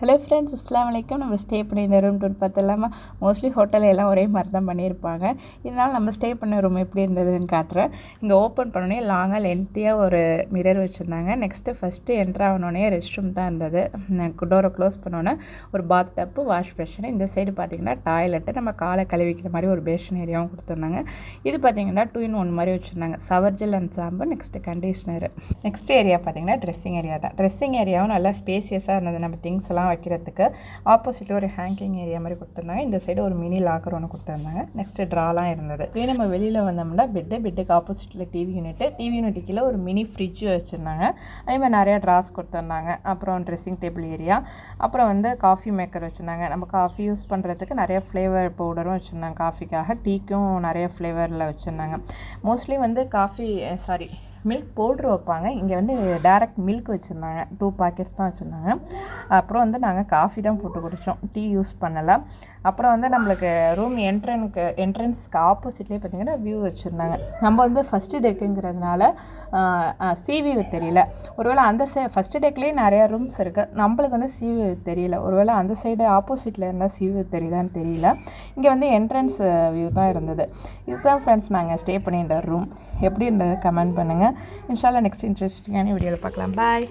Hello friends, அஸ்ஸலாமு அலைக்கும். நம்ம ஸ்டே பண்ணியிருந்த ரூம் டூர் பார்த்துலாமா? மோஸ்ட்லி ஹோட்டல் எல்லாம் ஒரே மாதிரி தான் பண்ணியிருப்பாங்க. இதனால் நம்ம ஸ்டே பண்ண ரூம் எப்படி இருந்ததுன்னு காட்டுறேன். இங்கே ஓப்பன் பண்ணோடனே லாங்காக லென்த்தியாக ஒரு மிரர் வச்சுருந்தாங்க. நெக்ஸ்ட்டு ஃபஸ்ட்டு என்ட்ரு ஆனோடனே ரெஸ்ட் ரூம் தான் இருந்தது. டோரை க்ளோஸ் பண்ணோன்னே ஒரு பாத் டப்பு, வாஷ் பேஷன். இந்த சைடு பார்த்திங்கன்னா டாய்லெட்டு, நம்ம காலை கழுவிக்கிற மாதிரி ஒரு பேஷன் ஏரியாவும் கொடுத்துருந்தாங்க. இது பார்த்திங்கன்னா 2 in 1 மாதிரி வச்சுருந்தாங்க. Shower gel and shampoo, next conditioner. Next area பார்த்திங்கன்னா ட்ரெஸ்ஸிங் ஏரியா தான். ட்ரெஸ்ஸிங் ஏரியாவும் நல்லா ஸ்பேசியஸாக இருந்தது. நம்ம திங்ஸ் எல்லாம் வைக்கிறதுக்கு ஆப்போசிட்டில் ஒரு ஹேங்கிங் ஏரியா மாதிரி கொடுத்துருந்தாங்க. இந்த சைடு ஒரு மினி லாக்கர் ஒன்று கொடுத்துருந்தாங்க. நெக்ஸ்ட்டு ட்ராலாம் இருந்தது. அப்படியே நம்ம வெளியில் வந்தோம்னா பெட்டுக்கு ஆப்போசிட்டில் டிவி யூனிட் கீழே ஒரு மினி ஃப்ரிட்ஜ் வச்சுருந்தாங்க. அதே மாதிரி நிறையா ட்ராஸ் கொடுத்துருந்தாங்க. அப்புறம் ட்ரெஸ்ஸிங் டேபிள் ஏரியா, அப்புறம் வந்து காஃபி மேக்கர் வச்சுருந்தாங்க. நம்ம காஃபி யூஸ் பண்ணுறதுக்கு நிறைய ஃப்ளேவர் பவுடரும் வச்சுருந்தாங்க. காஃபிக்காக டீக்கும் நிறைய ஃப்ளேவரில் வச்சுருந்தாங்க. மோஸ்ட்லி வந்து மில்க் பவுட்ரு வைப்பாங்க. இங்கே வந்து டைரக்ட் மில்க் வச்சுருந்தாங்க. 2 பாக்கெட்ஸ் தான் வச்சுருந்தாங்க. அப்புறம் வந்து நாங்கள் காஃபி தான் போட்டு குடித்தோம், டீ யூஸ் பண்ணலை. அப்புறம் வந்து நம்மளுக்கு ரூம் என்ட்ரன்ஸ்க்கு ஆப்போசிட்லேயே பார்த்திங்கன்னா வியூ வச்சுருந்தாங்க. நம்ம வந்து ஃபஸ்ட்டு டெக்குங்கிறதுனால சி வியூ தெரியல. ஒருவேளை அந்த ஃபஸ்ட்டு டெக்லேயே நிறையா ரூம்ஸ் இருக்குது. நம்மளுக்கு வந்து சி வியூ தெரியல. ஒருவேளை அந்த சைடு ஆப்போசிட்டில் இருந்தால் சி வியூ தெரியுதான்னு தெரியல. இங்கே வந்து என்ட்ரன்ஸ் வியூ தான் இருந்தது. இதுதான் ஃப்ரெண்ட்ஸ் நாங்கள் ஸ்டே பண்ணியிருந்த ரூம். எப்படி இருந்தது கமெண்ட் பண்ணுங்கள். இன்ஷால்லா நெக்ஸ்ட் இன்ட்ரெஸ்டிங்கான வீடியோவில் பார்க்கலாம். பாய்.